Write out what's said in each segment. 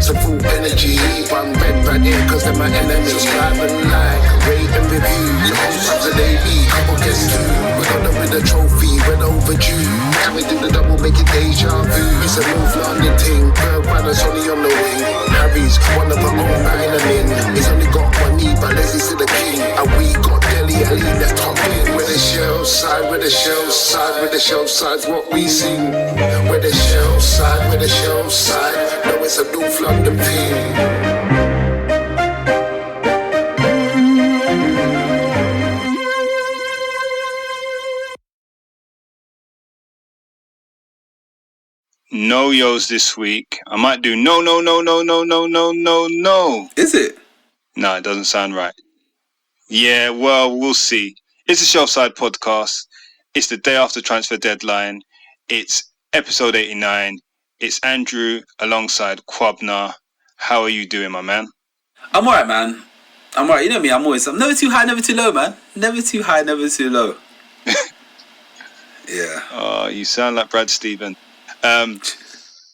vibes are full energy. One red right here, cause they're my enemies. Subscribe and like, rate and review. The whole times of they be, couple guests too. We got them with a trophy, well overdue. Can we do the double, make it deja vu? It's a North London thing, Bird Brothers only on the wing. Harry's one of our own island. He's only got one knee, but Leslie's still the king. And we got Dele, that's top in. Where the shell side, where the shell side, where the shell side's what we sing. Where the shell side, where the shell side. No, it's a North London thing. No yos this week. I might do no. Is it? No, it doesn't sound right. Yeah, well, we'll see. It's a Shelfside podcast. It's the day after transfer deadline. It's episode 89. It's Andrew alongside Kwabena. How are you doing, my man? I'm alright, man. I'm alright. You know me, I'm never too high, never too low, man. Never too high, never too low. Yeah. Oh, you sound like Brad Stevens.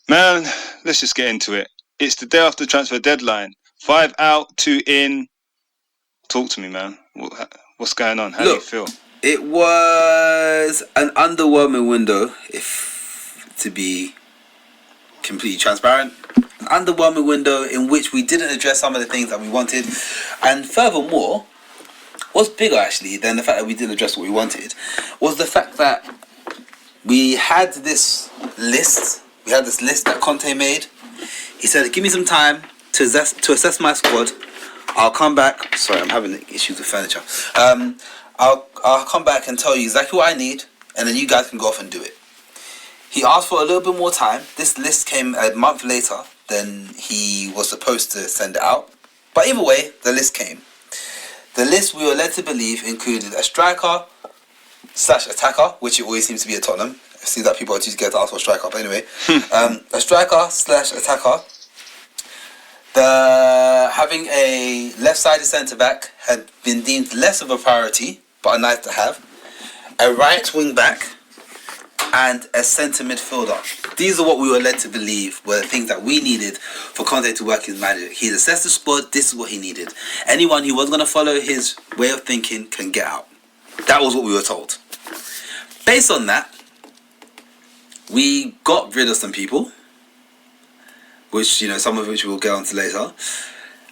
Man, let's just get into it. It's the day after transfer deadline. 5 out, 2 in. Talk to me, man. What's going on? How do you feel? It was an underwhelming window, if to be completely transparent. An underwhelming window in which we didn't address some of the things that we wanted. And furthermore, what's bigger actually than the fact that we didn't address what we wanted was the fact that we had this list. We had this list that Conte made. He said, give me some time to assess my squad. I'll come back. Sorry, I'm having issues with furniture. I'll come back and tell you exactly what I need, and then you guys can go off and do it. He asked for a little bit more time. This list came a month later than he was supposed to send it out. But either way, the list came. The list we were led to believe included a striker / attacker, which it always seems to be at Tottenham. I see that people are too scared to ask for a striker, but anyway. A striker / attacker. Having a left-sided centre-back had been deemed less of a priority, but a nice to have. A right wing-back and a centre midfielder. These are what we were led to believe were the things that we needed for Conte to work his magic. He assessed the squad, this is what he needed. Anyone who wasn't going to follow his way of thinking can get out. That was what we were told. Based on that, we got rid of some people, which, some of which we'll get onto later.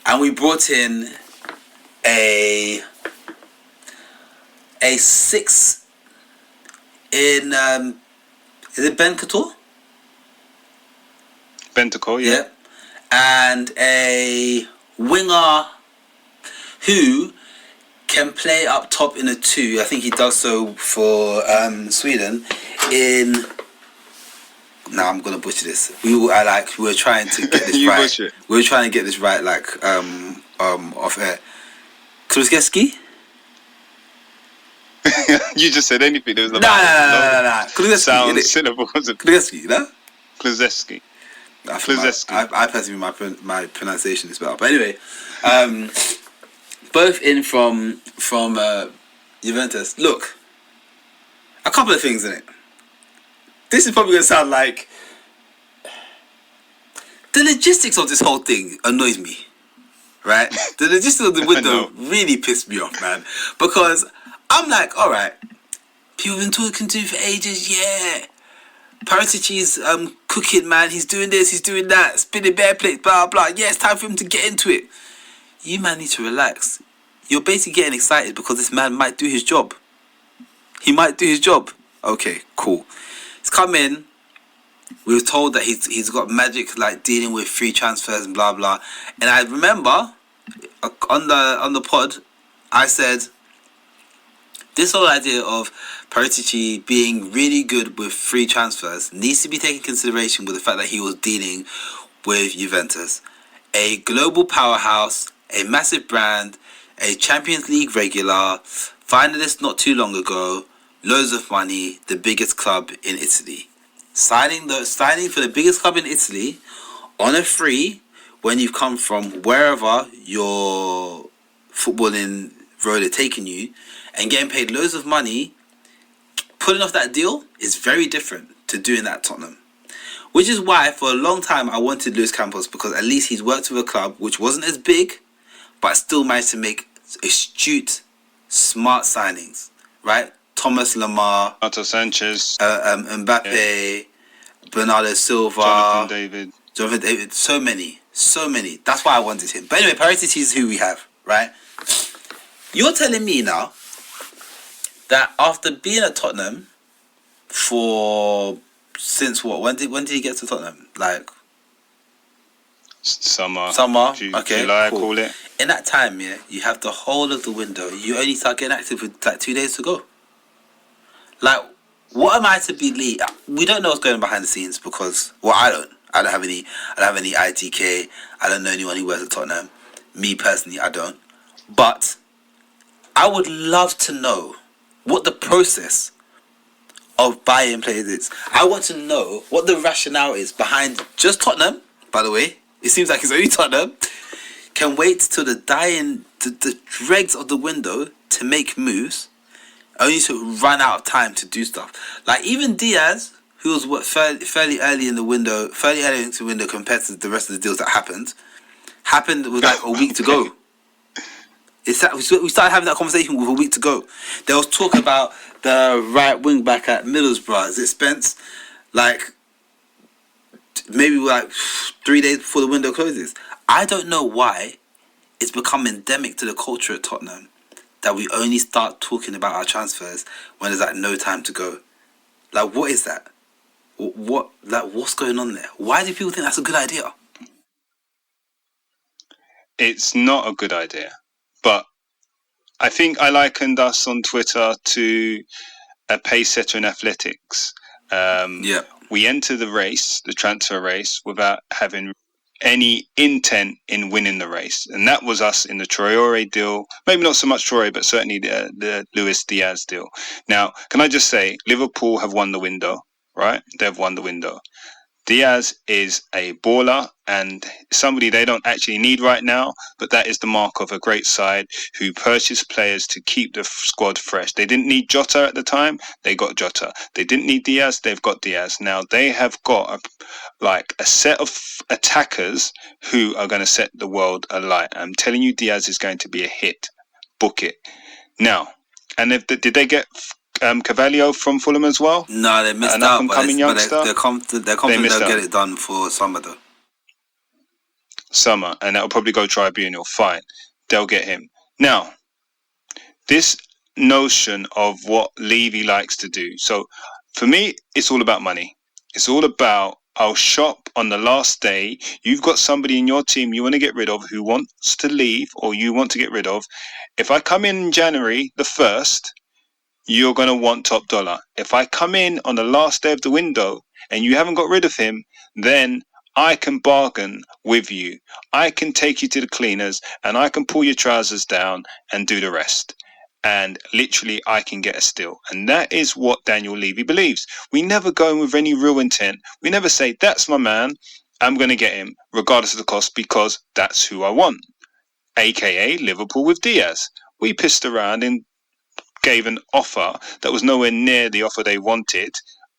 And we brought in a 6 in, is it Ben Couture? Bentacore, yeah. And a winger who can play up top in a 2. I think he does so for Sweden in... Now I'm gonna butcher this. We were trying to get this right. Butcher it. We were trying to get this right, off air. Kulusevski? You just said anything. There was No. Kulusevski. Kulusevski, no? Kulusevski. I personally, my pronunciation is better. But anyway, both in from Juventus. Look, a couple of things in it. This is probably going to sound like... The logistics of this whole thing annoys me, right? The logistics of the window really pissed me off, man. Because I'm like, all right, people have been talking to you for ages, yeah. Paratici's cooking, man. He's doing this, he's doing that, spinning bare plates, blah, blah. Yeah, it's time for him to get into it. You, man, need to relax. You're basically getting excited because this man might do his job. He might do his job. Okay, cool. He's come in. We were told that he's got magic, like dealing with free transfers and blah blah. And I remember on the pod, I said this whole idea of Paratici being really good with free transfers needs to be taken into consideration with the fact that he was dealing with Juventus, a global powerhouse, a massive brand, a Champions League regular, finalist not too long ago. Loads of money, the biggest club in Italy. Signing for the biggest club in Italy on a free when you've come from wherever your footballing road had taken you and getting paid loads of money, pulling off that deal is very different to doing that at Tottenham. Which is why, for a long time, I wanted Luis Campos, because at least he's worked with a club which wasn't as big, but still managed to make astute, smart signings, right? Thomas Lemar, Renato Sanchez, Mbappe, Bernardo Silva, Jonathan David. so many. That's why I wanted him. But anyway, Paratici is who we have, right? You're telling me now that after being at Tottenham since what? When did he get to Tottenham? Like summer. Okay, July, cool. Call it. In that time, yeah, you have the whole of the window. You only start getting active with like 2 days to go. Like, what am I to believe? We don't know what's going on behind the scenes because, well, I don't have any ITK. I don't know anyone who works at Tottenham. Me personally, I don't. But I would love to know what the process of buying players is. I want to know what the rationale is behind just Tottenham. By the way, it seems like it's only Tottenham. Can wait till the dregs of the window to make moves, only to run out of time to do stuff. Like even Diaz, who was fairly early into the window compared to the rest of the deals that happened with like a week to go. We started having that conversation with a week to go. There was talk about the right wing back at Middlesbrough. Is it Spence? Like maybe like 3 days before the window closes. I don't know why it's become endemic to the culture at Tottenham that we only start talking about our transfers when there's like no time to go. Like, what is that? What's going on there? Why do people think that's a good idea? It's not a good idea, but I think I likened us on Twitter to a pace setter in athletics. We enter the transfer race, without having any intent in winning the race. And that was us in the Traore deal. Maybe not so much Traore, but certainly the Luis Diaz deal. Now, can I just say, Liverpool have won the window, right? They've won the window. Diaz is a baller and somebody they don't actually need right now, but that is the mark of a great side who purchase players to keep the squad fresh. They didn't need Jota at the time, they got Jota. They didn't need Diaz, they've got Diaz. Now they have got a set of attackers who are going to set the world alight. I'm telling you, Diaz is going to be a hit. Book it. Now, and did they get Cavallo from Fulham as well? No, they missed out. They're confident they'll get it done for summer though. Summer, and that'll probably go tribunal. Fine, they'll get him. Now, this notion of what Levy likes to do. So, for me, it's all about money. It's all about, I'll shop on the last day. You've got somebody in your team you want to get rid of who wants to leave or you want to get rid of. If I come in January the 1st, you're going to want top dollar. If I come in on the last day of the window and you haven't got rid of him, then I can bargain with you. I can take you to the cleaners and I can pull your trousers down and do the rest. And literally I can get a steal. And that is what Daniel Levy believes. We never go in with any real intent. We never say, that's my man, I'm going to get him regardless of the cost because that's who I want. AKA Liverpool with Diaz. We pissed around and gave an offer that was nowhere near the offer they wanted.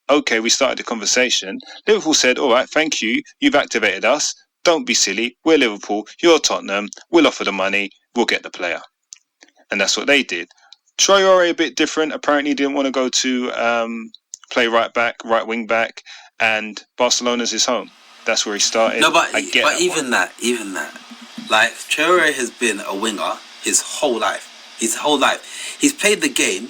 Okay, we started the conversation. Liverpool said, all right, thank you. You've activated us. Don't be silly. We're Liverpool. You're Tottenham. We'll offer the money. We'll get the player. And that's what they did. Traore a bit different. Apparently didn't want to go to play right wing back. And Barcelona's his home. That's where he started. No, but even that. Like, Traore has been a winger his whole life. He's played the game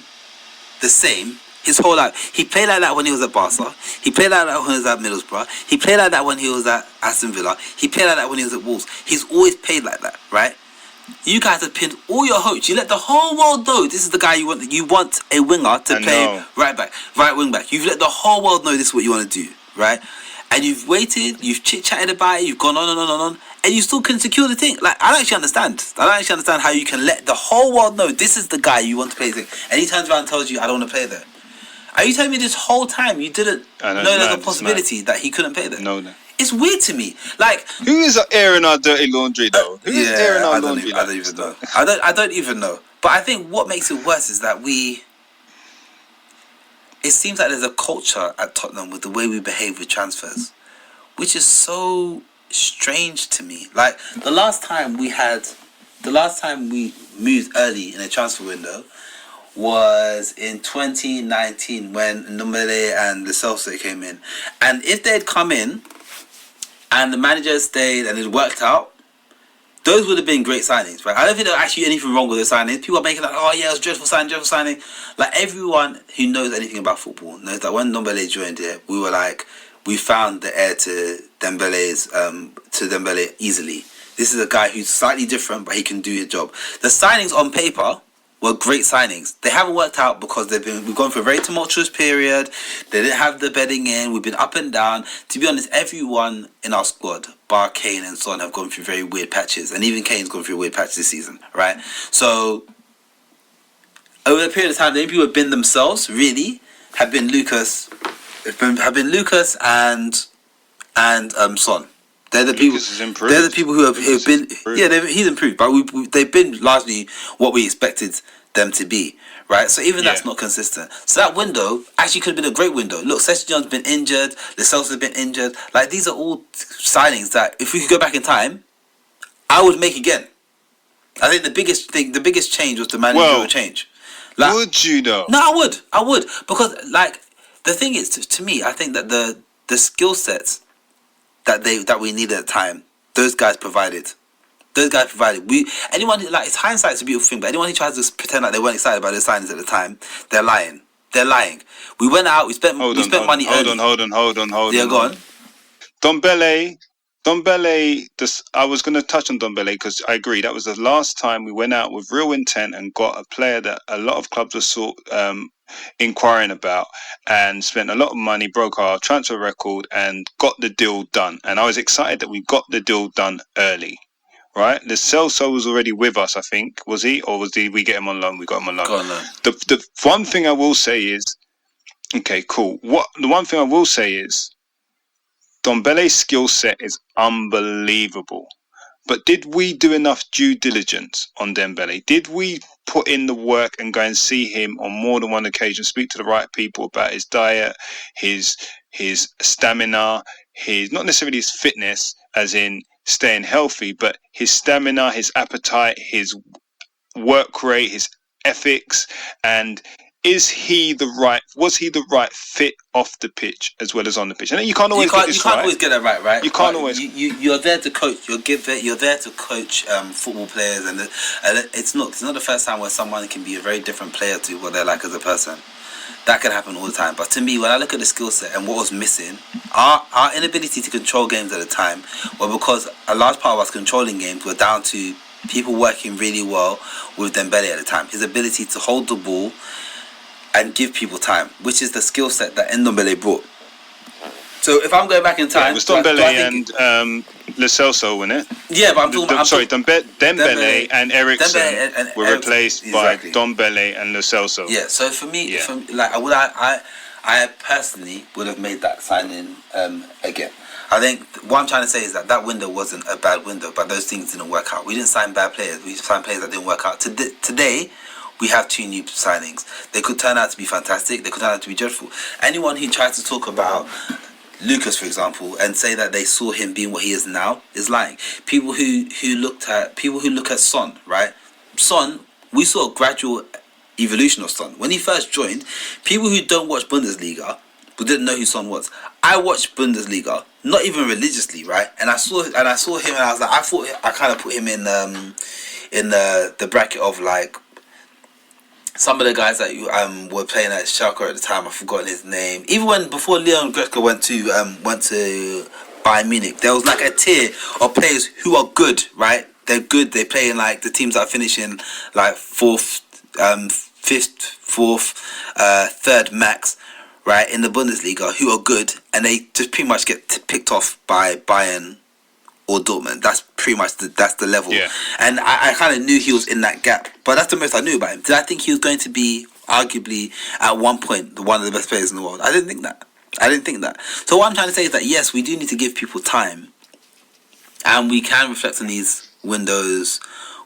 the same his whole life. He played like that when he was at Barca. He played like that when he was at Middlesbrough. He played like that when he was at Aston Villa. He played like that when he was at Wolves. He's always played like that, right? You guys have pinned all your hopes. You let the whole world know this is the guy you want. You want a winger to play right wing back. You've let the whole world know this is what you want to do, right? And you've waited, you've chit-chatted about it, you've gone on, and you still couldn't secure the thing. Like, I don't actually understand how you can let the whole world know this is the guy you want to play the thing. And he turns around and tells you, I don't want to play there. Are you telling me this whole time you didn't know there's a possibility that he couldn't play there? No. It's weird to me. Like, who is airing our dirty laundry though? Who is airing our laundry? I don't even know. I don't even know. But I think what makes it worse is that it seems like there's a culture at Tottenham with the way we behave with transfers which is so strange to me. Like the last time we moved early in a transfer window was in 2019 when Ndombele and the Celso came in. And if they'd come in and the manager stayed and it worked out, those would have been great signings, right? I don't think there's actually anything wrong with those signings. People are making like, oh yeah, it was dreadful signing. Like everyone who knows anything about football knows that when Ndombele joined here, we were like, we found the heir to Dembele easily. This is a guy who's slightly different, but he can do his job. The signings on paper were great signings. They haven't worked out because we've gone through a very tumultuous period. They didn't have the bedding in. We've been up and down. To be honest, everyone in our squad, bar Kane and Son, have gone through very weird patches. And even Kane's gone through a weird patch this season, right? So, over a period of time, the only people who have been themselves, really, have been Lucas and Son. They're the people. They're the people who have been. Yeah, he's improved, but they've been largely what we expected them to be, right? So even that's not consistent. So that window actually could have been a great window. Look, Session's been injured. The Celso has been injured. Like these are all signings that if we could go back in time, I would make again. I think the biggest change was the managerial change. Like, would you though? No, I would because like the thing is to me, I think that the skill sets that we needed at the time, those guys provided. Anyone who, like, it's hindsight's a beautiful thing, but anyone who tries to pretend like they weren't excited about their signings at the time, they're lying. We went out, we spent money early. Hold on. Yeah, go on. Dembele, I was going to touch on Dembele because I agree that was the last time we went out with real intent and got a player that a lot of clubs were inquiring about and spent a lot of money, broke our transfer record and got the deal done. And I was excited that we got the deal done early, right? The Celso was already with us, I think. Was he? Or we get him on loan? We got him on loan. Go on loan. The one thing I will say is, okay, cool. The one thing I will say is, Dombele's skill set is unbelievable. But did we do enough due diligence on Dembele? Did we put in the work and go and see him on more than one occasion, speak to the right people about his diet, his stamina, not necessarily his fitness, as in staying healthy, but his stamina, his appetite, his work rate, his ethics, and was he the right fit off the pitch as well as on the pitch? And you can't always get this right. Always get it right? You can't always. You're there to coach. You're there to coach football players, and it's not the first time where someone can be a very different player to what they're like as a person. That can happen all the time. But to me, when I look at the skill set and what was missing, our inability to control games at the time, well, because a large part of us controlling games were down to people working really well with Dembele at the time. His ability to hold the ball and give people time, which is the skill set that Ndombele brought. So if I'm going back in time, it was Dembele and Lo Celso, wasn't it? Yeah, but I'm talking about Dembele and Eriksen were replaced by exactly. Dembele and Lo Celso. Yeah, so for me, I personally would have made that signing again. I think what I'm trying to say is that window wasn't a bad window, but those things didn't work out. We didn't sign bad players. We signed players that didn't work out. Today, we have 2 new signings. They could turn out to be fantastic. They could turn out to be dreadful. Anyone who tries to talk about Lucas, for example, and say that they saw him being what he is now is lying. People who look at Son, right? Son, we saw a gradual evolution of Son. When he first joined, people who don't watch Bundesliga who didn't know who Son was. I watched Bundesliga, not even religiously, right? And I saw him, and I was like, I thought I kind of put him in the bracket of like some of the guys that were playing at Schalke at the time. I've forgotten his name. Even before Leon Goretzka went to Bayern Munich, there was like a tier of players who are good, right? They're good. They play in like the teams that are finishing like fourth, third max, right, in the Bundesliga, who are good, and they just pretty much get picked off by Bayern or Dortmund. That's pretty much that's the level. Yeah. And I kind of knew he was in that gap, but that's the most I knew about him. Did I think he was going to be arguably at one point one of the best players in the world? I didn't think that. So what I'm trying to say is that yes, we do need to give people time, and we can reflect on these windows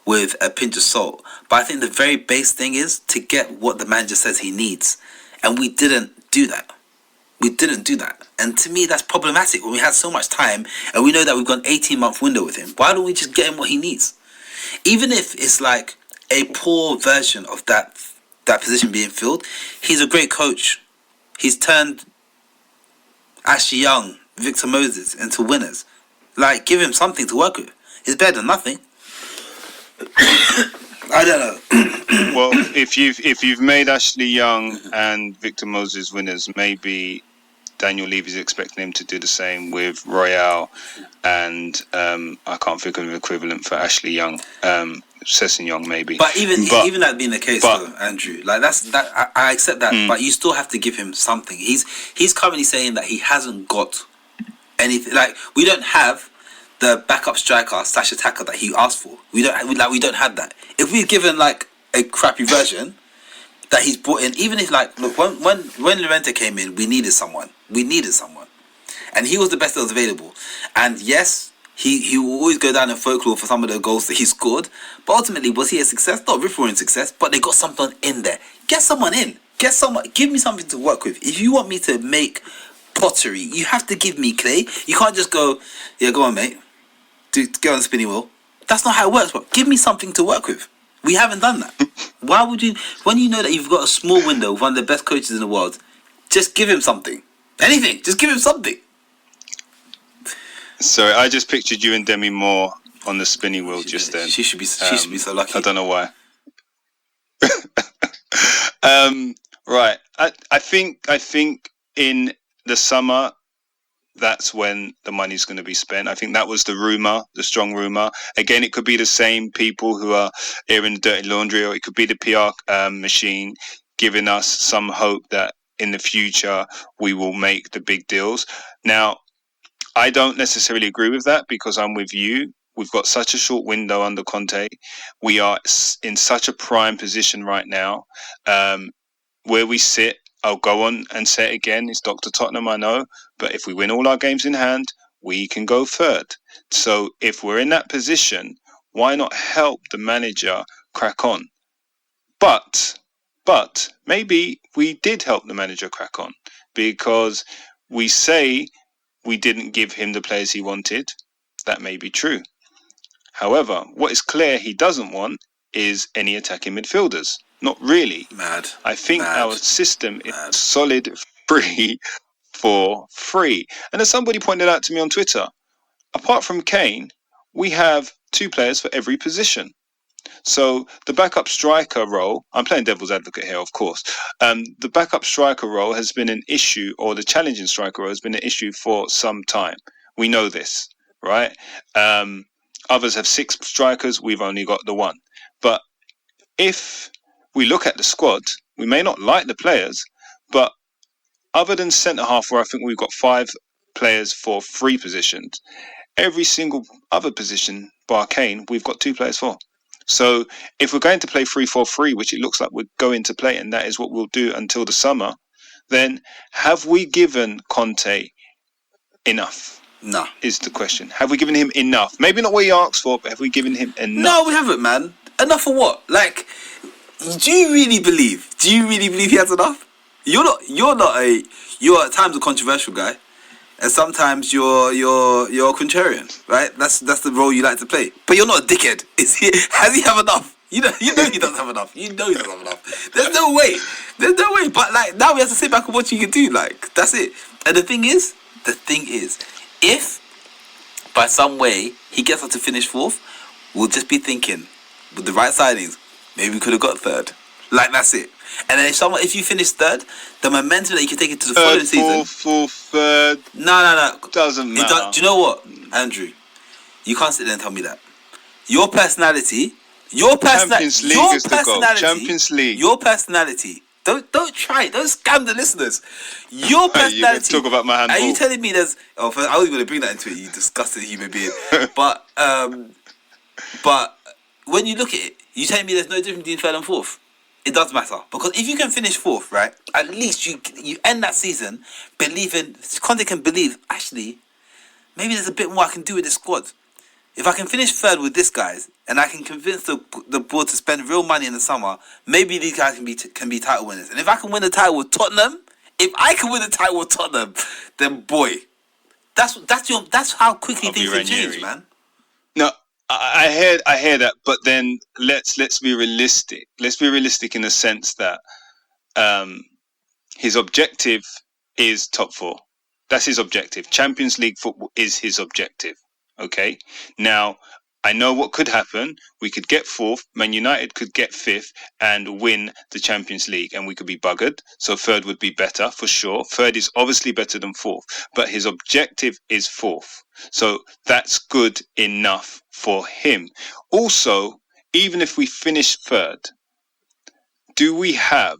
with a pinch of salt. But I think the very base thing is to get what the manager says he needs, and we didn't do that. We didn't do that. And to me, that's problematic when we had so much time and we know that we've got an 18-month window with him. Why don't we just get him what he needs? Even if it's like a poor version of that position being filled, he's a great coach. He's turned Ashley Young, Victor Moses into winners. Like, give him something to work with. It's better than nothing. I don't know. Well, if you've made Ashley Young and Victor Moses winners, maybe Daniel Levy's expecting him to do the same with Royale and I can't think of an equivalent for Ashley Young, Sesson Young maybe. But even that being the case, though, Andrew, like I accept that, but you still have to give him something. He's currently saying that he hasn't got anything. Like, we don't have the backup striker / attacker that he asked for. We don't have that. If we've given like a crappy version that he's brought in, even if like, look, when Llorente came in, we needed someone, and he was the best that was available. And yes, he will always go down in folklore for some of the goals that he scored. But ultimately, was he a success? Not rip-roaring success, but they got someone in there. Get someone in. Give me something to work with. If you want me to make pottery, you have to give me clay. You can't just go, yeah, go on, mate. Get on the spinning wheel. That's not how it works, bro. Give me something to work with. We haven't done that. Why would you, when you know that you've got a small window with one of the best coaches in the world, just give him something. Anything. Just give him something. Sorry, I just pictured you and Demi Moore on the spinning wheel just then. She should be so lucky. I don't know why. Right. I think in the summer, that's when the money's going to be spent. I think that was the strong rumour. Again, it could be the same people who are airing the dirty laundry, or it could be the PR machine giving us some hope that in the future we will make the big deals. Now, I don't necessarily agree with that, because I'm with you. We've got such a short window under Conte. We are in such a prime position right now. Where we sit, I'll go on and say it again, it's Dr. Tottenham, I know. But if we win all our games in hand, we can go third. So if we're in that position, why not help the manager crack on? But maybe we did help the manager crack on, because we say we didn't give him the players he wanted. That may be true. However, what is clear he doesn't want is any attacking midfielders. Not really. Mad. I think our system is solid 3-4-3. And as somebody pointed out to me on Twitter, apart from Kane, we have 2 players for every position. So the backup striker role, I'm playing devil's advocate here, of course. The backup striker role has been an issue, or the challenging striker role has been an issue for some time. We know this, right? Others have 6 strikers. We've only got the 1. But if we look at the squad, we may not like the players, but other than centre-half, where I think we've got 5 players for 3 positions, every single other position, bar Kane, we've got 2 players for. So if we're going to play 3-4-3, which it looks like we're going to play, and that is what we'll do until the summer, then have we given Conte enough? No. Is the question. Have we given him enough? Maybe not what he asked for, but have we given him enough? No, we haven't, man. Enough for what? Like, do you really believe he has enough? You're at times a controversial guy, and sometimes you're a contrarian, right? That's the role you like to play. But you're not a dickhead. Has he have enough? You know he doesn't have enough. You know he doesn't have enough. There's no way. But like, now we have to sit back and watch what you can do. Like, that's it. And the thing is, if by some way he gets us to finish 4th, we'll just be thinking, with the right signings, maybe we could have got 3rd. Like, that's it. And then if you finish 3rd, the momentum that you can take it to the following season. 4th, 3rd. No. Doesn't matter. Do you know what, Andrew? You can't sit there and tell me that. Your personality. Champions League is the goal. Champions League. Your personality. Don't try it. Don't scam the listeners. Your personality. You're going to talk about my handball. Are you telling me there's... Oh, I was going to bring that into it, you disgusting human being. But when you look at it, you telling me there's no difference between 3rd and 4th. It does matter, because if you can finish 4th, right, at least you end that season believing, Conte can believe, actually, maybe there's a bit more I can do with this squad. If I can finish 3rd with this guys, and I can convince the board to spend real money in the summer, maybe these guys can be title winners. And if I can win the title with Tottenham If I can win the title with Tottenham, then boy, that's how quickly things can change, man. No, I hear that, but then let's be realistic. Let's be realistic in the sense that his objective is top 4. That's his objective. Champions League football is his objective. Okay. Now, I know what could happen. We could get 4th. Man United could get 5th and win the Champions League, and we could be buggered. So 3rd would be better for sure. 3rd is obviously better than 4th, but his objective is 4th. So that's good enough for him. Also, even if we finish 3rd, do we have,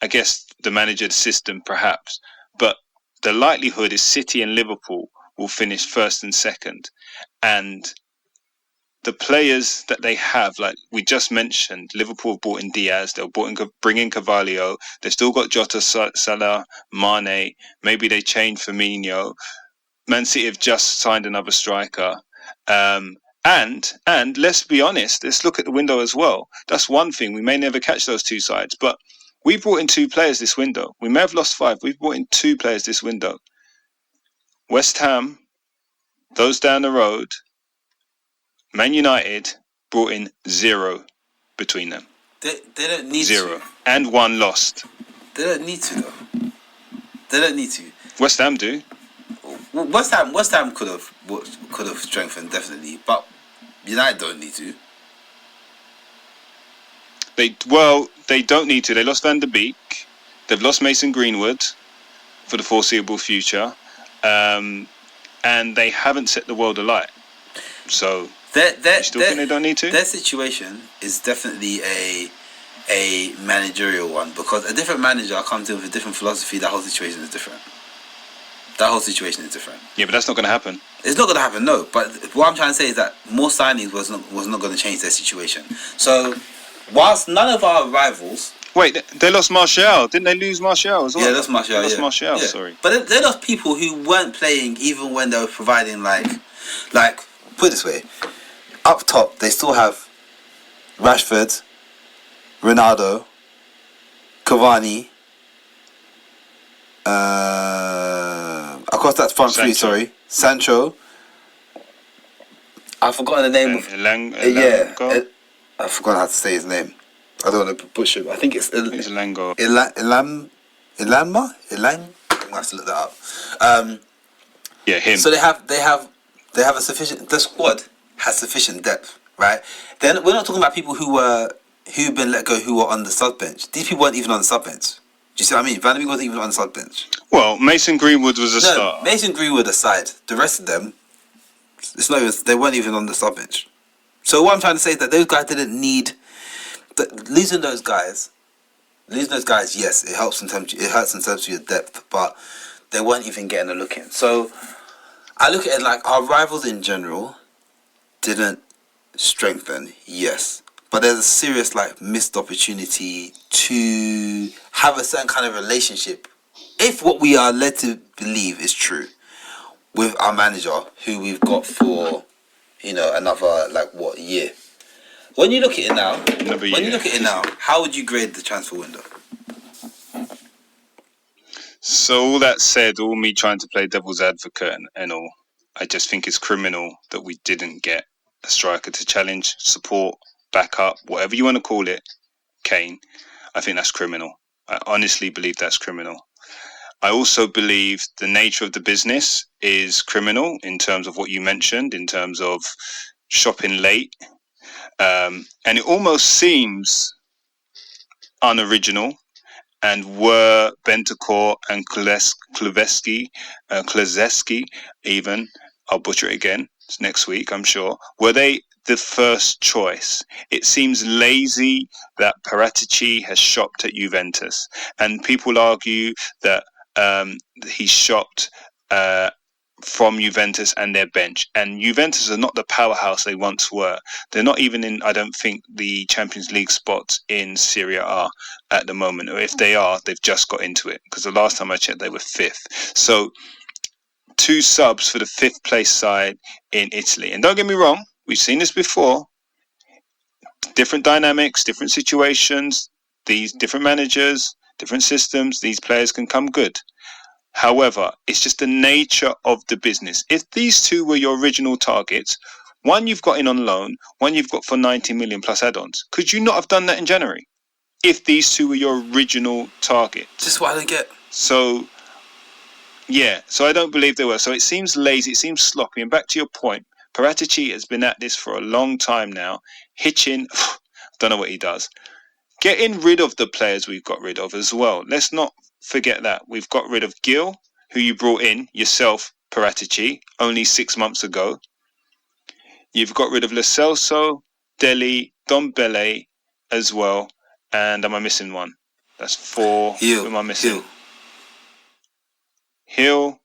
I guess, the manager, the system, perhaps, but the likelihood is City and Liverpool will finish 1st and 2nd, and the players that they have, like we just mentioned, Liverpool have bought in Diaz, they'll bring in Carvalho, they've still got Jota, Salah, Mane, maybe they change Firmino. Man City have just signed another striker. And let's be honest, let's look at the window as well. That's one thing. We may never catch those two sides, but we brought in 2 players this window. We may have lost 5. We've brought in 2 players this window. West Ham, those down the road, Man United brought in 0 between them. They don't need 0. to. And 1 lost. They don't need to, though. They don't need to. West Ham do. West Ham could have strengthened, definitely, but United don't need to. They don't need to. They lost Van der Beek. They've lost Mason Greenwood for the foreseeable future, and they haven't set the world alight. So, you still think they don't need to? Their situation is definitely a managerial one, because a different manager comes in with a different philosophy. That whole situation is different. Yeah, but that's not going to happen. It's not going to happen, no. But what I'm trying to say is that more signings was not going to change their situation. So, whilst none of our rivals... Wait, they lost Martial. Didn't they lose Martial as well? Yeah, they lost Martial. Martial, sorry. But they lost people who weren't playing even when they were providing, like, put it this way. Up top, they still have Rashford, Ronaldo, Cavani, across that front three, sorry, Sancho. I've forgotten the name of... I forgot how to say his name. I don't want to push him. I think it's Elango. Elanma? I'm going to have to look that up. Yeah, him. So they have a sufficient... The squad has sufficient depth, right? Then we're not talking about people who've been let go, who were on the sub bench. These people weren't even on the sub bench. Do you see what I mean? Van der Beek wasn't even on the sub bench. Well, Mason Greenwood was a starter. Mason Greenwood aside, the rest of them, they weren't even on the sub bench. So what I'm trying to say is that those guys didn't need... Losing those guys, yes, it helps in terms. It hurts in terms of your depth, but they weren't even getting a look in. So I look at it like our rivals in general didn't strengthen, yes, but there's a serious missed opportunity to have a certain kind of relationship, if what we are led to believe is true, with our manager, who we've got for another year. When you look at it now, how would you grade the transfer window? So all that said, all me trying to play devil's advocate and all, I just think it's criminal that we didn't get a striker to challenge, support, back up, whatever you want to call it, Kane. I think that's criminal. I honestly believe that's criminal. I also believe the nature of the business is criminal in terms of what you mentioned, in terms of shopping late. And it almost seems unoriginal, and were Bentancur and Kulusevski even, I'll butcher it again, it's next week I'm sure, were they the first choice? It seems lazy that Paratici has shopped at Juventus, and people argue that he shopped from Juventus and their bench, and Juventus are not the powerhouse they once were. They're not even in, I don't think, the Champions League spots in Serie A at the moment, or if they are, they've just got into it, because the last time I checked they were 5th. So 2 subs for the 5th place side in Italy, and don't get me wrong, we've seen this before, different dynamics, different situations, these different managers, different systems, these players can come good. However, it's just the nature of the business. If these two were your original targets, one you've got in on loan, one you've got for 90 million plus add-ons, could you not have done that in January? If these two were your original targets. This is what I don't get. So, yeah, so I don't believe they were. So it seems lazy, it seems sloppy. And back to your point, Paratici has been at this for a long time now. Hitchin, don't know what he does. Getting rid of the players we've got rid of as well. Let's not forget that. We've got rid of Gil, who you brought in yourself, Paratici, only 6 months ago. You've got rid of Lo Celso, Dele, Dele as well. And am I missing one? That's 4. Who am I missing? Hill,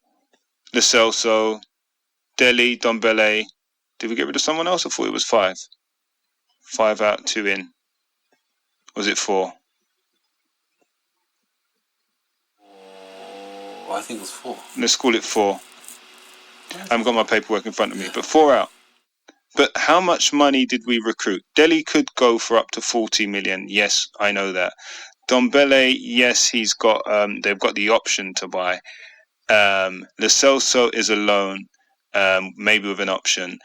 Lo Celso, Dele, Dele. Did we get rid of someone else? I thought it was 5. 5 out, 2 in. Was it 4? I think it was 4. Let's call it 4. I haven't got my paperwork in front of me, but 4 out. But how much money did we recruit? Dele could go for up to 40 million. Yes, I know that. Dele, yes, he's got. They've got the option to buy. Lo Celso is a loan, maybe with an option.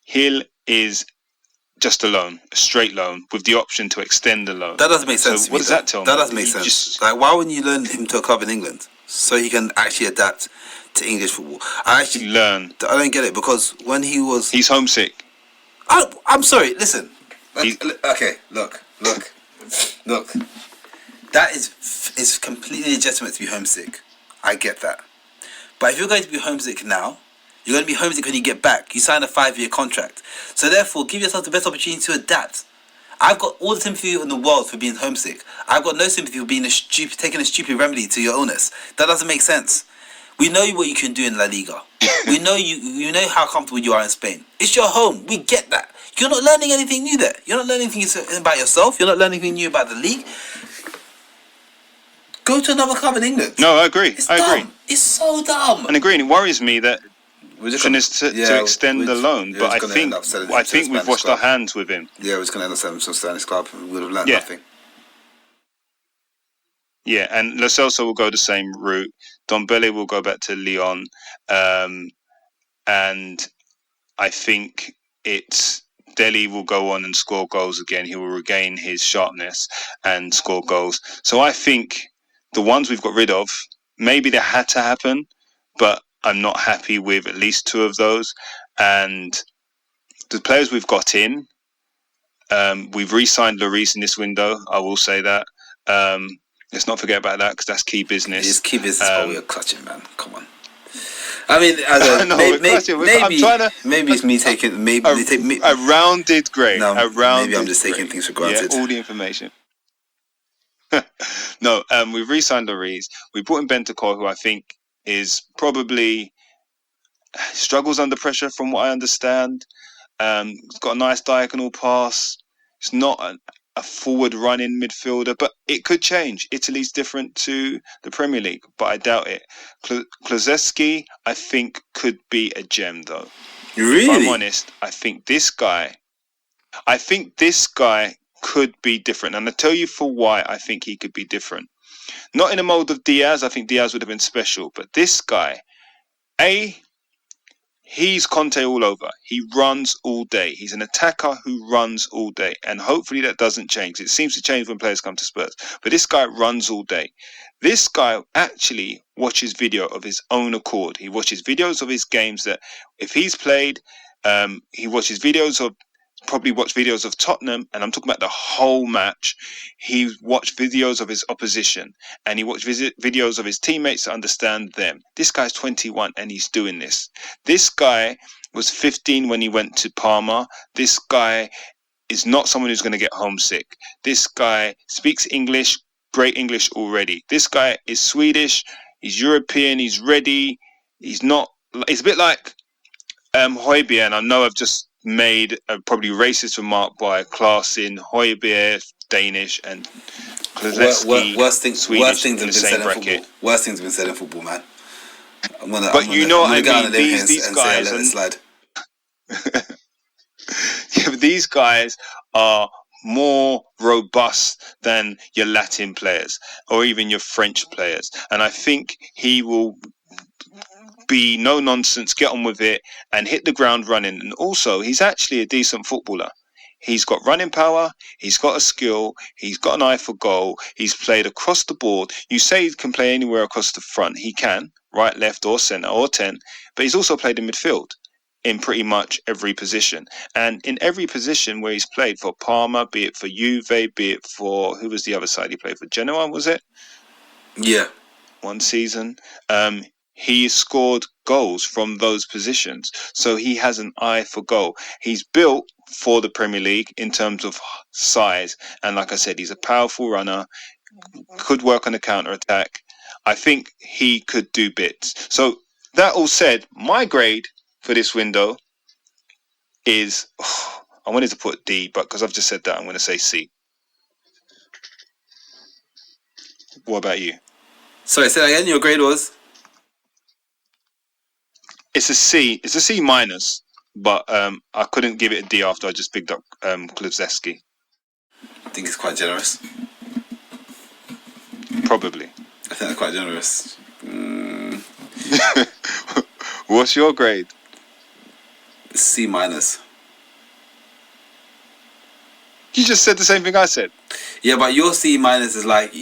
Hill is just a loan, a straight loan, with the option to extend the loan. That doesn't make sense. So what does that tell me? That doesn't make sense. Like, why wouldn't you learn him to a club in England so he can actually adapt to English football? I don't get it, because when he's homesick. I'm sorry. Listen. Okay. Look. That is completely legitimate to be homesick. I get that. But if you're going to be homesick now, you're going to be homesick when you get back. You sign a 5-year contract. So therefore, give yourself the best opportunity to adapt. I've got all the sympathy in the world for being homesick. I've got no sympathy for being taking a stupid remedy to your illness. That doesn't make sense. We know what you can do in La Liga. We know you know how comfortable you are in Spain. It's your home. We get that. You're not learning anything new there. You're not learning anything about yourself. You're not learning anything new about the league. Go to another club in England. No, I agree. I agree. It's so dumb. And agreeing, it worries me that to extend the loan, but I think we've washed our hands with him. Yeah, we're just going to end up selling him to a Spanish club. We would have learned nothing. Yeah, and Lo Celso will go the same route. Dele will go back to Lyon, and I think Dele will go on and score goals again. He will regain his sharpness and score goals. So I think the ones we've got rid of, maybe they had to happen, but I'm not happy with at least 2 of those. And the players we've got in, we've re-signed Lloris in this window. I will say that. Let's not forget about that, because that's key business. It's key business, but we are clutching, man. Come on. I mean, maybe it's me taking a rounded grade. No, maybe I'm just taking things for granted. Yeah, all the information. No, we've re-signed Lloris. We brought in Bentancur, who I think is probably struggles under pressure, from what I understand. He's got a nice diagonal pass. It's not a forward running midfielder, but it could change. Italy's different to the Premier League, but I doubt it. Kulusevski, I think, could be a gem, though. Really? If I'm honest, I think this guy could be different. And I'll tell you for why I think he could be different. Not in the mold of Diaz. I think Diaz would have been special. But this guy, he's Conte all over. He runs all day. He's an attacker who runs all day. And hopefully that doesn't change. It seems to change when players come to Spurs. But this guy runs all day. This guy actually watches video of his own accord. He watches videos of his games that if he's played, he watches videos of, probably watched videos of Tottenham, and I'm talking about the whole match. He watched videos of his opposition, and he watched videos of his teammates to understand them. This guy's 21 and he's doing this. This guy was 15 when he went to Parma. This guy is not someone who's going to get homesick. This guy speaks English, great English already. This guy is Swedish, he's European, he's ready. It's a bit like Højbjerg, and I know I've just made a probably racist remark by classing Højbjerg Danish and Kulusevski Swedish in the same bracket. Worst things have been said in football, man. But you know what I mean? These guys, these guys are more robust than your Latin players or even your French players. And I think he will be no nonsense, get on with it and hit the ground running. And also, he's actually a decent footballer. He's got running power, he's got a skill, he's got an eye for goal, he's played across the board. You say he can play anywhere across the front. He can, right, left or centre or 10, but he's also played in midfield in pretty much every position. And in every position where he's played for Parma, be it for Juve, be it for, who was the other side he played for? Genoa, was it? Yeah. One season. He scored goals from those positions. So he has an eye for goal. He's built for the Premier League in terms of size. And like I said, he's a powerful runner, could work on the counter-attack. I think he could do bits. So that all said, my grade for this window is, I wanted to put D, but because I've just said that, I'm going to say C. What about you? Sorry, say that again. Your grade was? It's a C. It's a C minus, but I couldn't give it a D after I just picked up Kulusevski. I think it's quite generous. Probably. I think that's quite generous. What's your grade? C minus. You just said the same thing I said. Yeah, but your C minus is like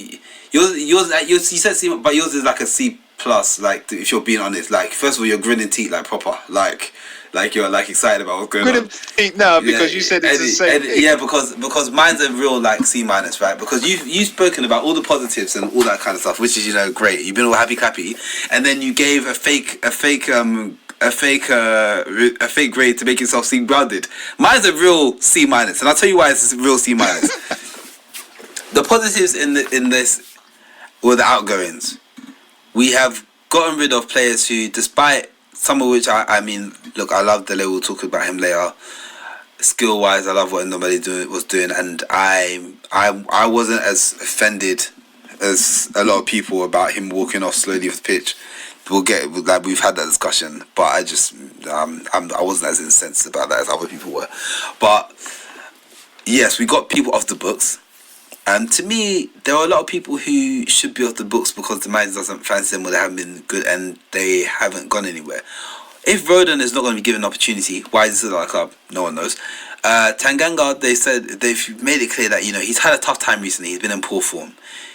yours. You said C, but yours is like a C plus. Like if you're being honest, like first of all, you're gritting teeth like proper, like you're like excited about what's going on. Gritting teeth now because you said it's the same thing. Yeah, because mine's a real like C minus, right? Because you've spoken about all the positives and all that kind of stuff, which is great. You've been all happy clappy, and then you gave a fake grade to make yourself seem grounded. Mine's a real C minus, and I'll tell you why it's a real C minus. The positives in this were the outgoings. We have gotten rid of players who, despite some of which I mean, look, I love Dele. We'll talk about him later. Skill wise, I love what nobody was doing, and I wasn't as offended as a lot of people about him walking off slowly off the pitch. We've had that discussion, but I wasn't as incensed about that as other people were. But yes, we got people off the books. And to me, there are a lot of people who should be off the books because the manager doesn't fancy them or they haven't been good and they haven't gone anywhere. If Rodon is not going to be given an opportunity, why is this at our club? No one knows. Tanganga, they've made it clear that he's had a tough time recently. He's been in poor form.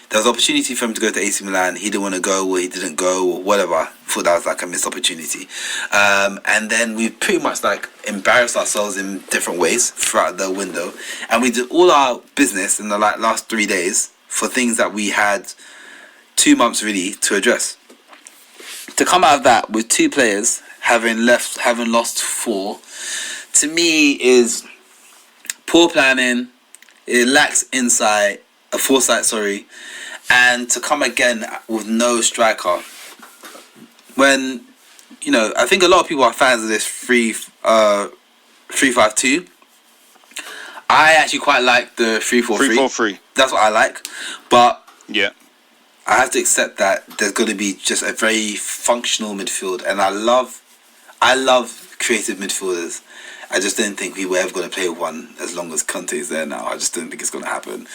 There was an opportunity for him to go to AC Milan. He didn't want to go, or he didn't go, or whatever. I thought that was like a missed opportunity. And then we pretty much embarrassed ourselves in different ways throughout the window. And we did all our business in the last 3 days for things that we had 2 months really to address. To come out of that with 2 players having lost 4, to me is poor planning. It lacks foresight, and to come again with no striker. When I think a lot of people are fans of this 3-5-2. I actually quite like the 3-4-3. 3-4-3. That's what I like, but yeah, I have to accept that there's going to be just a very functional midfield, and I love creative midfielders. I just didn't think we were ever going to play with one as long as Conte is there now. I just didn't think it's going to happen.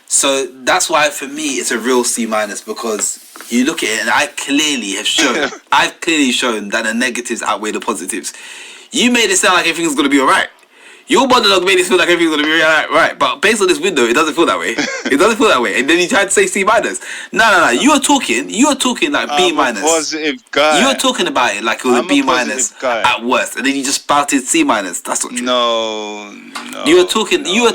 So that's why for me it's a real C minus, because you look at it and I've clearly shown that the negatives outweigh the positives. You made it sound like everything's going to be alright. Your monologue made it feel like everything's going to be right, but based on this window, it doesn't feel that way. It doesn't feel that way. And then you tried to say C minus. No. You were talking like B minus. I'm a positive guy. You were talking about it like it was a B minus at worst, and then you just spouted C minus. That's not true. No. You were talking. No.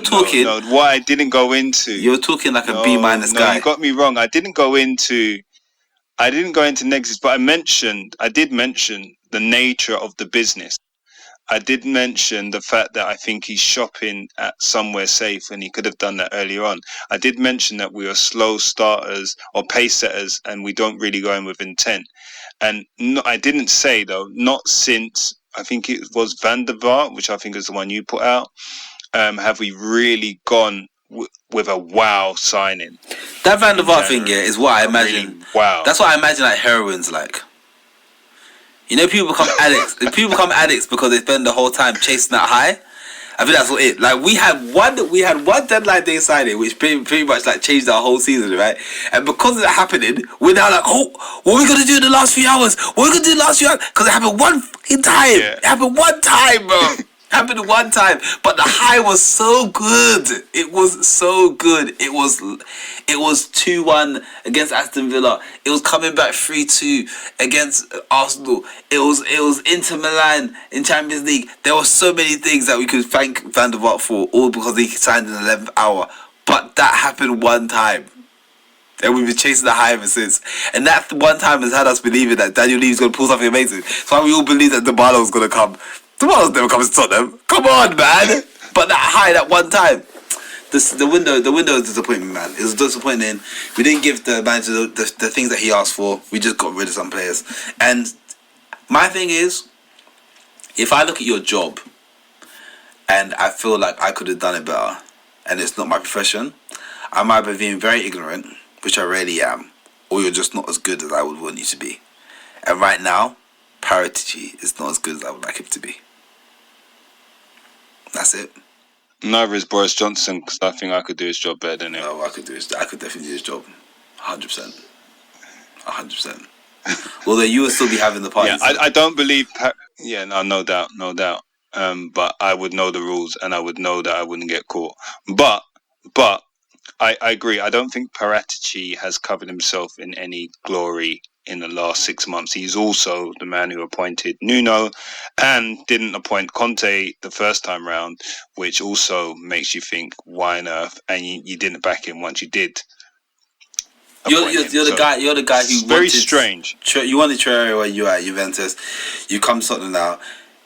What I didn't go into. You were talking like a B minus guy. No, you got me wrong. I didn't go into negatives, but I did mention the nature of the business. I did mention the fact that I think he's shopping at somewhere safe, and he could have done that earlier on. I did mention that we are slow starters or pace setters, and we don't really go in with intent. And I didn't say, though, not since, I think it was Van der Vaart, which I think is the one you put out, have we really gone with a wow signing. That Van der Vaart thing, is what I imagine. Really, wow. That's what I imagine heroin's like. People become addicts. People become addicts because they spend the whole time chasing that high. I think that's what it. Like we had one deadline day signing, which pretty much like changed our whole season, right? And because of that happening, we're now like, oh, what are we gonna do in the last few hours? What are we gonna do in the last few hours? Because it happened one fucking time. Yeah. It happened one time, bro. Happened one time, but the high was so good. It was so good. It was 2-1 against Aston Villa. It was coming back 3-2 against Arsenal. It was Inter Milan in Champions League. There were so many things that we could thank Van der Vaart for, all because he signed in the 11th hour. But that happened one time. And we've been chasing the high ever since. And that one time has had us believing that Daniel Levy's going to pull something amazing. So we all believe that Dybala's going to come. Dybala's never comes to Tottenham. Come on, man. But that high, that one time. The window is disappointing, man. It was disappointing. We didn't give the manager the things that he asked for. We just got rid of some players. And my thing is, if I look at your job and I feel like I could have done it better and it's not my profession, I'm either being very ignorant, which I rarely am, or you're just not as good as I would want you to be. And right now, Paratici is not as good as I would like him to be. That's it. Neither is Boris Johnson, because I think I could do his job better than him. No, I could definitely do his job. 100%. 100%. Although you would still be having the parties. Yeah, I don't believe... no doubt. But I would know the rules, and I would know that I wouldn't get caught. But I agree. I don't think Paratici has covered himself in any glory in the last 6 months. He's also the man who appointed Nuno and didn't appoint Conte the first time round, which also makes you think, why on earth? And you didn't back him once you did. You're the guy who very strange. You wanted Traore when you were at Juventus. You come to Tottenham now,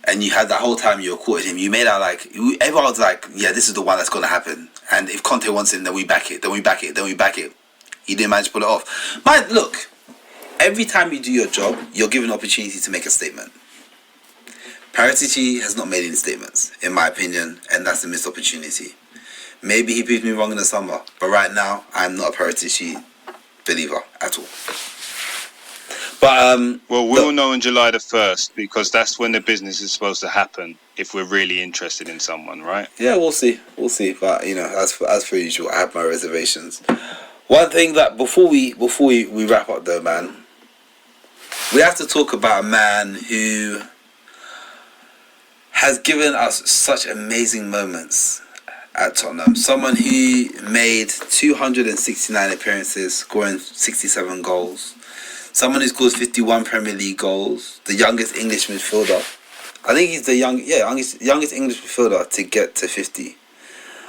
and you had that whole time you were courting him. You made out like everyone was like, yeah, this is the one that's going to happen. And if Conte wants him, then we back it. He didn't manage to pull it off. But look, every time you do your job, you're given an opportunity to make a statement. Paratici has not made any statements, in my opinion, and that's a missed opportunity. Maybe he proved me wrong in the summer, but right now, I'm not a Paratici believer at all. But well, we'll know on July the 1st, because that's when the business is supposed to happen, if we're really interested in someone, right? Yeah, we'll see. But as per usual, I have my reservations. One thing that before we wrap up though, man, we have to talk about a man who has given us such amazing moments at Tottenham. Someone who made 269 appearances, scoring 67 goals. Someone who scores 51 Premier League goals. The youngest English midfielder. I think he's the youngest English midfielder to get to 50.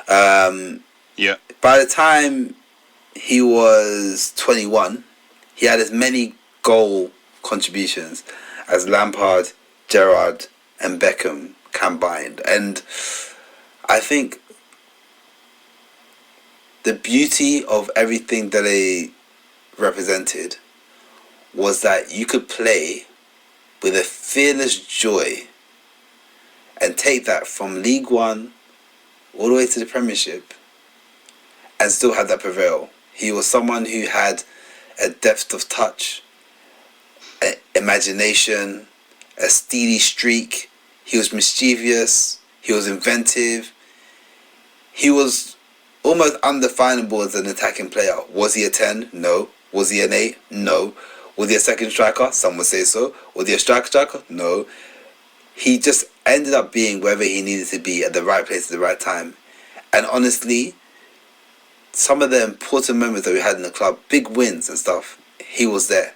Yeah. By the time he was 21, he had as many goal contributions as Lampard, Gerrard, and Beckham combined. And I think the beauty of everything that they represented was that you could play with a fearless joy and take that from League One all the way to the Premiership and still have that prevail. He was someone who had a depth of touch, imagination, a steely streak. He was mischievous. He was inventive. He was almost undefinable as an attacking player. Was he a 10? No. Was he an 8? No. Was he a second striker? Some would say so. Was he a striker? No. He just ended up being wherever he needed to be at the right place at the right time. And honestly, some of the important moments that we had in the club, big wins and stuff, he was there.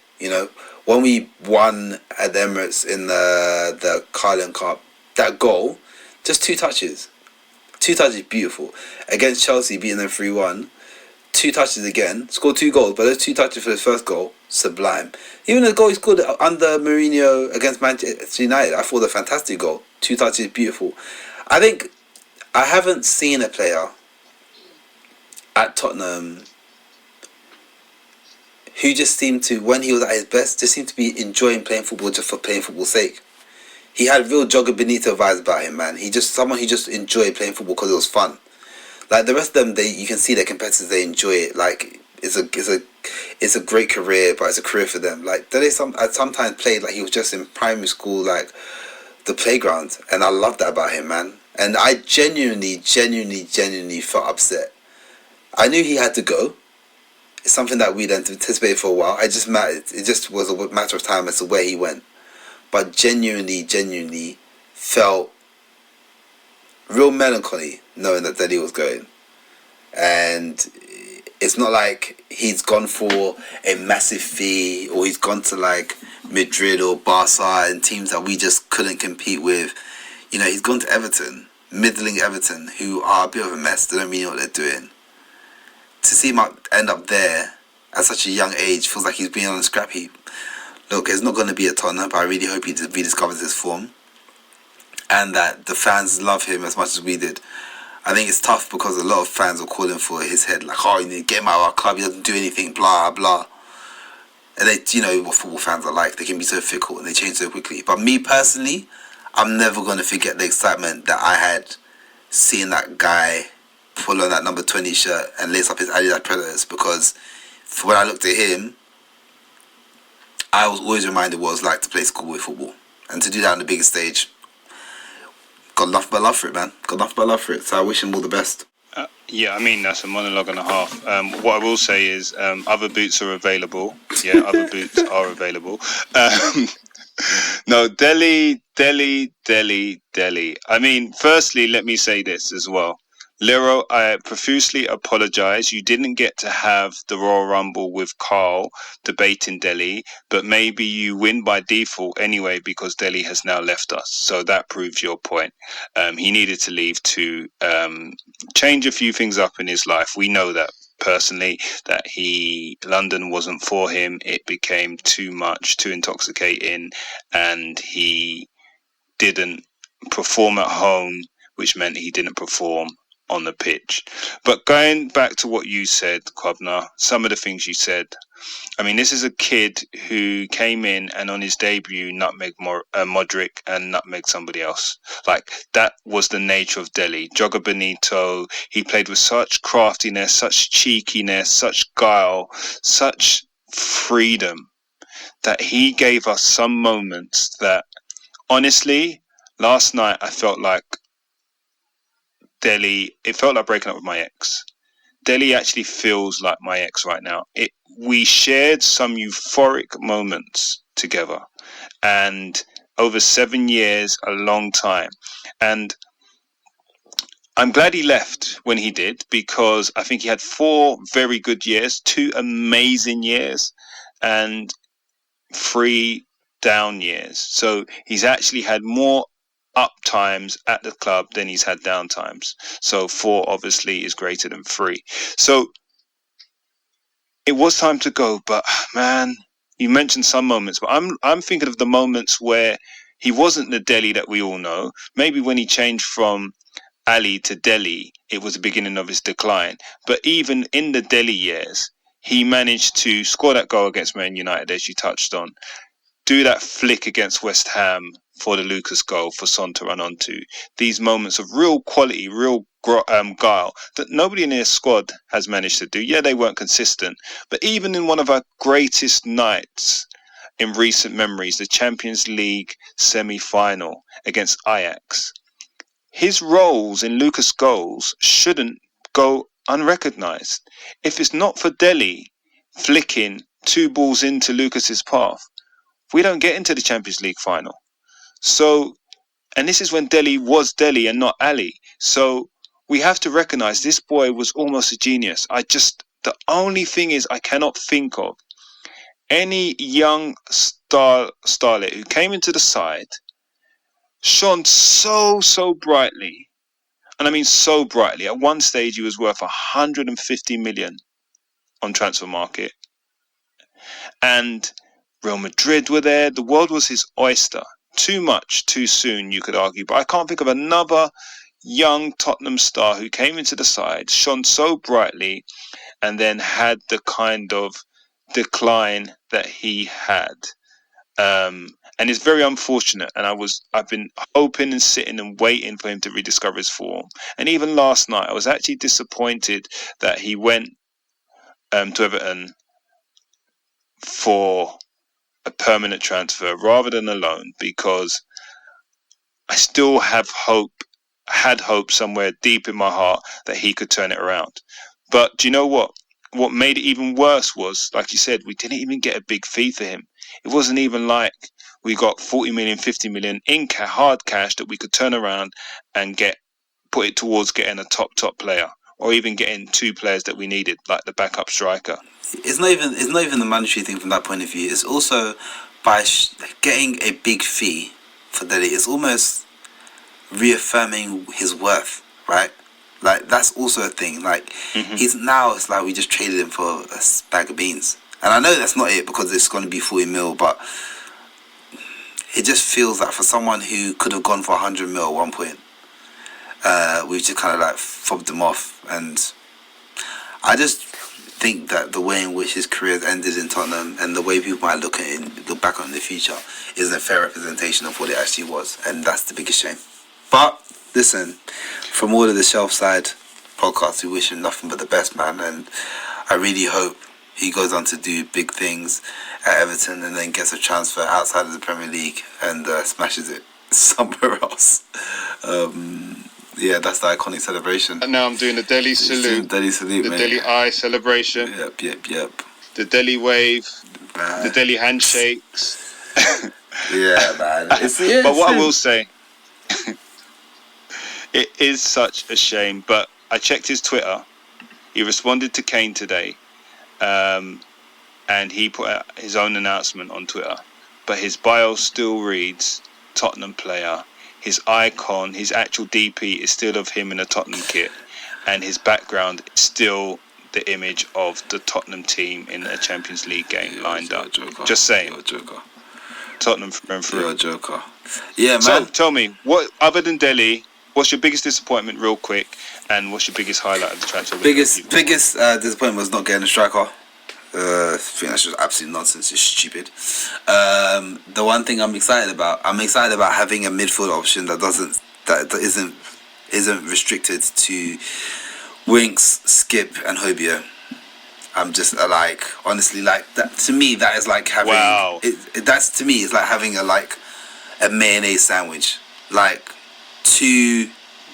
When we won at the Emirates in the Carling Cup, that goal, just 2 touches. 2 touches, beautiful. Against Chelsea, beating them 3-1. 2 touches again, scored 2 goals, but those 2 touches for his first goal, sublime. Even the goal he scored under Mourinho against Manchester United, I thought a fantastic goal. 2 touches, beautiful. I think I haven't seen a player at Tottenham who just seemed to, when he was at his best, just seemed to be enjoying playing football just for playing football's sake. He had real Jogger Benito vibes about him, man. Someone who just enjoyed playing football because it was fun. Like the rest of them, you can see their competitors, they enjoy it. Like it's a great career, but it's a career for them. Like I sometimes played like he was just in primary school, like the playground, and I love that about him, man. And I genuinely felt upset. I knew he had to go. It's something that we'd anticipated for a while. It just was a matter of time as to where he went. But genuinely felt real melancholy knowing that Dele was going. And it's not like he's gone for a massive fee, or he's gone to like Madrid or Barca and teams that we just couldn't compete with. You know, he's gone to Everton, middling Everton, who are a bit of a mess. They don't really know what they're doing. To see him end up there at such a young age feels like he's been on a scrap heap. Look, it's not going to be a Tottenham, but I really hope he rediscovers his form and that the fans love him as much as we did. I think it's tough because a lot of fans are calling for his head, like, oh, you need to get him out of our club, he doesn't do anything, blah, blah. And they, you know what football fans are like, they can be so fickle and they change so quickly. But me personally, I'm never going to forget the excitement that I had seeing that guy pull on that number 20 shirt and lace up his Adidas Predators, because when I looked at him, I was always reminded what it was like to play schoolboy football. And to do that on the biggest stage, got nothing but love for it, man. Got nothing but love for it. So I wish him all the best. Yeah, I mean, that's a monologue and a half. What I will say is other boots are available. Yeah, other boots are available. No, Dele. I mean, firstly, let me say this as well. Lero, I profusely apologise. You didn't get to have the Royal Rumble with Carl debating Dele, but maybe you win by default anyway because Dele has now left us. So that proves your point. He needed to leave to change a few things up in his life. We know that personally, that London wasn't for him. It became too much, too intoxicating, and he didn't perform at home, which meant he didn't perform on the pitch. But going back to what you said, Kwabena, some of the things you said, I mean, this is a kid who came in and on his debut nutmeg Modric and nutmeg somebody else. Like, that was the nature of Dele. Joga Bonito, he played with such craftiness, such cheekiness, such guile, such freedom, that he gave us some moments that, honestly, last night I felt like Dele, it felt like breaking up with my ex. Dele actually feels like my ex right now. We shared some euphoric moments together, and over 7 years, a long time. And I'm glad he left when he did, because I think he had 4 very good years, 2 amazing years, and 3 down years. So he's actually had more up times at the club than he's had down times. So 4 obviously is greater than 3. So it was time to go, but man, you mentioned some moments, but I'm thinking of the moments where he wasn't the Dele that we all know. Maybe when he changed from Ali to Dele, it was the beginning of his decline. But even in the Dele years, he managed to score that goal against Man United, as you touched on, do that flick against West Ham for the Lucas goal for Son to run onto. These moments of real quality, real guile that nobody in their squad has managed to do. Yeah, they weren't consistent, but even in one of our greatest nights in recent memories, the Champions League semi-final against Ajax, his roles in Lucas goals shouldn't go unrecognised. If it's not for Dele flicking 2 balls into Lucas's path, we don't get into the Champions League final. So, and this is when Dele was Dele and not Ali. So we have to recognise this boy was almost a genius. The only thing is I cannot think of any young starlet who came into the side, shone so brightly, and I mean so brightly. At one stage he was worth 150 million on transfer market. And Real Madrid were there. The world was his oyster. Too much, too soon, you could argue. But I can't think of another young Tottenham star who came into the side, shone so brightly, and then had the kind of decline that he had. And it's very unfortunate. And I've been hoping and sitting and waiting for him to rediscover his form. And even last night, I was actually disappointed that he went to Everton for a permanent transfer rather than a loan, because I still have hope had hope somewhere deep in my heart that he could turn it around. But do you know what? What made it even worse was, like you said, we didn't even get a big fee for him. It wasn't even like we got 40 million, 50 million in hard cash that we could turn around and put it towards getting a top player, or even getting 2 players that we needed, like the backup striker. It's not even the monetary thing from that point of view. It's also by getting a big fee for Dele. It's almost reaffirming his worth, right? Like, that's also a thing. Like, it's like we just traded him for a bag of beans. And I know that's not it, because it's going to be 40 mil, but it just feels like for someone who could have gone for 100 mil at one point, we've just kind of like fobbed him off. And I just think that the way in which his career ended in Tottenham, and the way people might look back on in the future, isn't a fair representation of what it actually was. And that's the biggest shame. But listen, from all of the Shelf Side podcasts, we wish him nothing but the best, man. And I really hope he goes on to do big things at Everton, and then gets a transfer outside of the Premier League and smashes it somewhere else. Yeah, that's the iconic celebration. And now I'm doing the Dele salute. Dele salute, the mate. Dele eye celebration. Yep. The Dele wave. Man. The Dele handshakes. Yeah, man. But what I will say, it is such a shame. But I checked his Twitter. He responded to Kane today, and he put out his own announcement on Twitter. But his bio still reads Tottenham player. His icon, his actual DP is still of him in a Tottenham kit, and his background is still the image of the Tottenham team in a Champions League game lined up. Just saying. You're a joker. Tottenham through and through. You're a joker. Yeah, man. So tell me, what other than Dele, what's your biggest disappointment, real quick, and what's your biggest highlight of the transfer? Biggest disappointment was not getting a striker. I think that's just absolute nonsense. It's stupid. The one thing I'm excited about having a midfield option that isn't restricted to Winks, Skip, and Hobie. I'm just honestly, that to me, that is like having. Wow. That's to me is like having a mayonnaise sandwich, like 2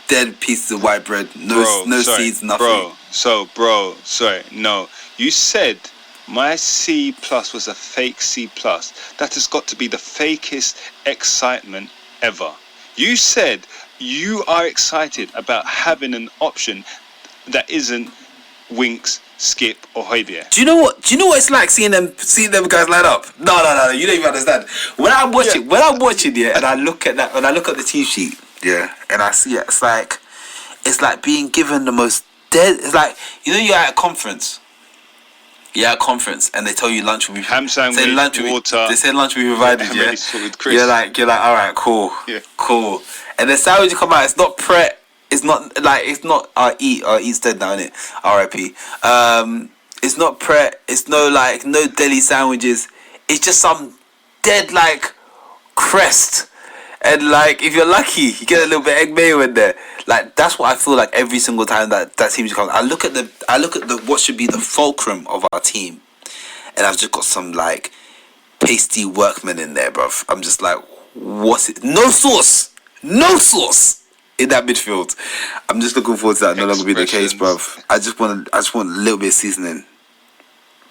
dead pieces of white bread, no seeds, nothing. Sorry, no. You said my C+ was a fake C+. That has got to be the fakest excitement ever. You said you are excited about having an option that isn't Winks, Skip, or Hobie. Do you know what it's like seeing them guys line up? No, you don't even understand. When I'm watching, and I look at that, when I look at the team sheet, and I see it, it's like being given the most dead. It's like, you're at a conference. Yeah, at a conference, and they tell you lunch will be ham sandwich, water. They say lunch will be provided. Yeah, you're like, all right, cool, cool. And the sandwich you come out, it's not Pret. It's not Eat's dead now, innit? R.I.P. It's not Pret. It's no deli sandwiches. It's just some dead crest. And if you're lucky, you get a little bit of egg mayo in there. That's what I feel like every single time that team comes. I look at the what should be the fulcrum of our team, and I've just got some pasty workmen in there, bruv. I'm just like, what's it? No sauce in that midfield. I'm just looking forward to that no longer be the case, bruv. I just want a little bit of seasoning.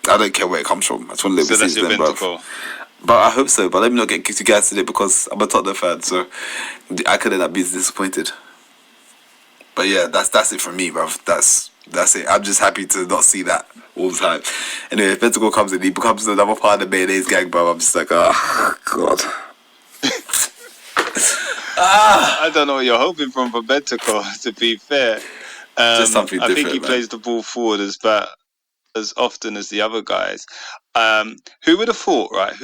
I don't care where it comes from. I just want a little bit of seasoning, bruv. But I hope so. But let me not get too gassed in it, because I'm a Tottenham fan, so I could end up being disappointed. But yeah, that's it from me, bruv. That's it. I'm just happy to not see that all the time. Anyway, if Bentacle comes in, he becomes another part of the mayonnaise gang, bruv. I'm just like, oh god. I don't know what you're hoping from Bentacle, to be fair. Just something different. I think he plays the ball forward as often as the other guys. Who would have thought, right?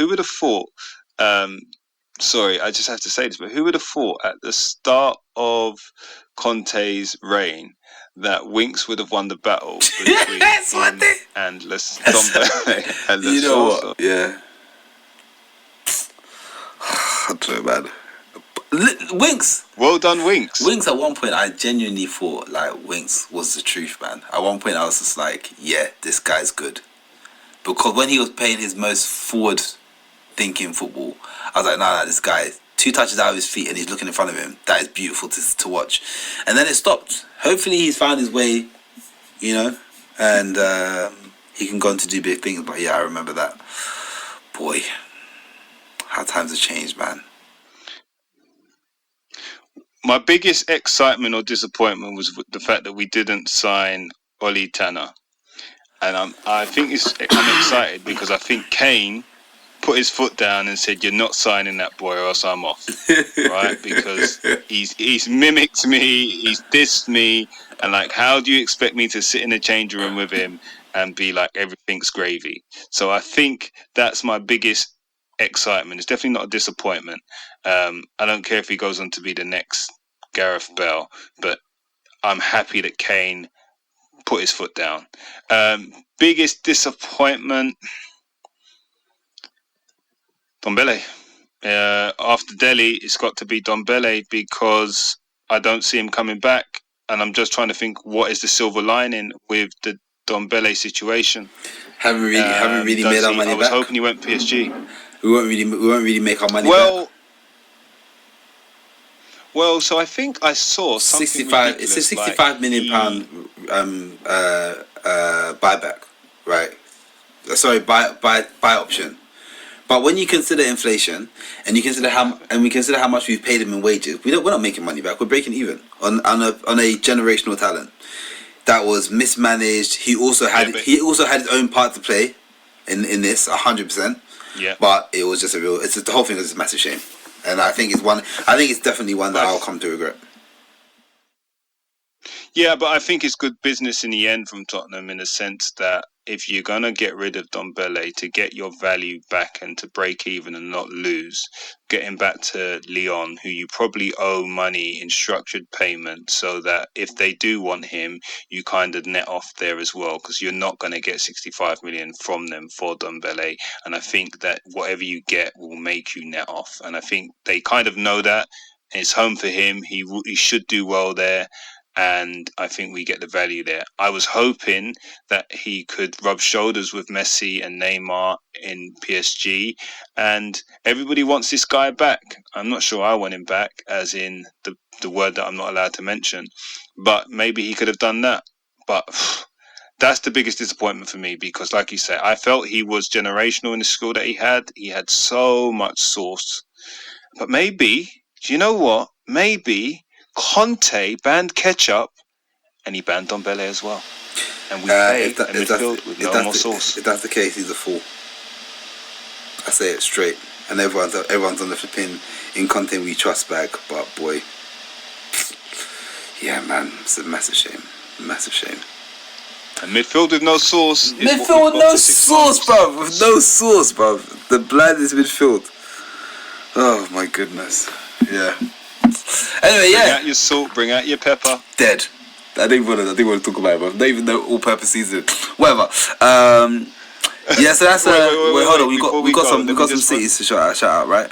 Sorry, I just have to say this, but who would have thought at the start of Conte's reign that Winks would have won the battle between him and Dombele and you know what? Yeah. I don't know, man. Winks. Well done, Winks. Winks, at one point, I genuinely thought Winks was the truth, man. At one point, I was just like, yeah, this guy's good. Because when he was playing his most forward-thinking football, I was like, nah, this guy is 2 touches out of his feet and he's looking in front of him. That is beautiful to watch. And then it stopped. Hopefully he's found his way, you know, and he can go on to do big things. But yeah, I remember that. Boy, how times have changed, man. My biggest excitement or disappointment was the fact that we didn't sign Oli Tanner. And I'm excited because I think Kane put his foot down and said, "You're not signing that boy or else I'm off." Right? Because he's mimicked me, he's dissed me, and like, how do you expect me to sit in the changing room with him and be like, everything's gravy? So I think that's my biggest excitement. It's definitely not a disappointment. I don't care if he goes on to be the next Gareth Bale, but I'm happy that Kane put his foot down. Biggest disappointment, Dele. After Dele, it's got to be Dele because I don't see him coming back, and I'm just trying to think what is the silver lining with the Dele situation. Haven't really made our money back. I was hoping he went PSG. We won't really make our money back. Well, so I think I saw something 65. It's a 65 million pound buyback, right? Sorry, buy option. But when you consider inflation and you consider how much we've paid him in wages, we're not making money back. We're breaking even on a generational talent that was mismanaged. He also had his own part to play in this 100%. Yeah. But it was just the whole thing was just a massive shame. And I think it's definitely one that I'll come to regret. Yeah, but I think it's good business in the end from Tottenham in the sense that if you're going to get rid of Dele to get your value back and to break even and not lose, get him back to Lyon, who you probably owe money in structured payment so that if they do want him, you kind of net off there as well because you're not going to get 65 million from them for Dele. And I think that whatever you get will make you net off. And I think they kind of know that. It's home for him. He should do well there. And I think we get the value there. I was hoping that he could rub shoulders with Messi and Neymar in PSG, and everybody wants this guy back. I'm not sure I want him back, as in the word that I'm not allowed to mention, but maybe he could have done that. But that's the biggest disappointment for me because, like you say, I felt he was generational in the skill that he had. He had so much sauce. But maybe, do you know what? Maybe Conte banned ketchup and he banned Dele as well. And we play in midfield with no more sauce. If that's the case, he's a fool. I say it straight. And everyone's on the flipping in Conte we trust bag. But boy, yeah, man, it's a massive shame. Massive shame. And midfield with no sauce. Midfield with no sauce, bruv. With no sauce, bruv. The blandest midfield. Oh my goodness. Yeah. Anyway, bring out your salt, bring out your pepper. Dead. I didn't want to talk about it, but not even the all-purpose season. Whatever. Yeah, so that's wait, hold on. We got some cities to shout out, right?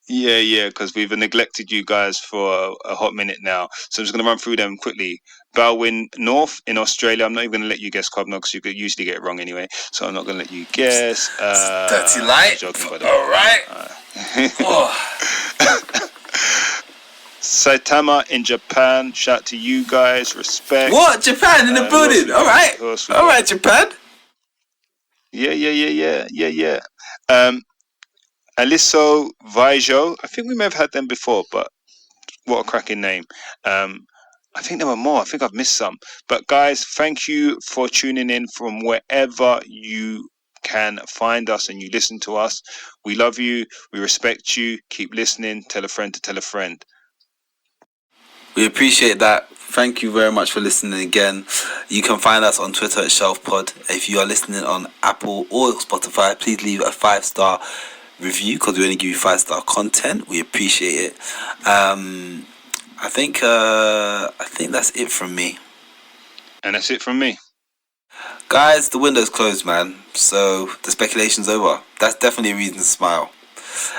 Yeah, because we've neglected you guys for a hot minute now. So I'm just going to run through them quickly. Balwyn North in Australia. I'm not even going to let you guess Cobnog because you could usually get it wrong anyway. So I'm not going to let you guess. Dirty light. Joking, by the all way. Right. Saitama in Japan. Shout to you guys. Respect. What? Japan in the building. All right, Japan. Yeah. Aliso Vaijo. I think we may have had them before, but what a cracking name. I think there were more. I think I've missed some. But guys, thank you for tuning in from wherever you can find us and you listen to us. We love you. We respect you. Keep listening. Tell a friend to tell a friend. We appreciate that. Thank you very much for listening again. You can find us on Twitter at ShelfPod. If you are listening on Apple or Spotify, please leave a 5-star review because we only give you 5-star content. We appreciate it. I think that's it from me. And that's it from me. Guys, the window's closed, man. So the speculation's over. That's definitely a reason to smile.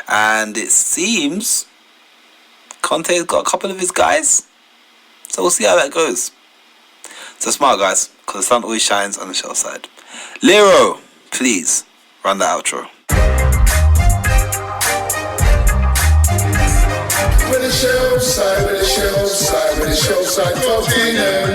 And it seems Conte's got a couple of his guys. So we'll see how that goes. So smile, guys, because the sun always shines on the shelf side. Lero, please run the outro. side with the show side 12 p.m.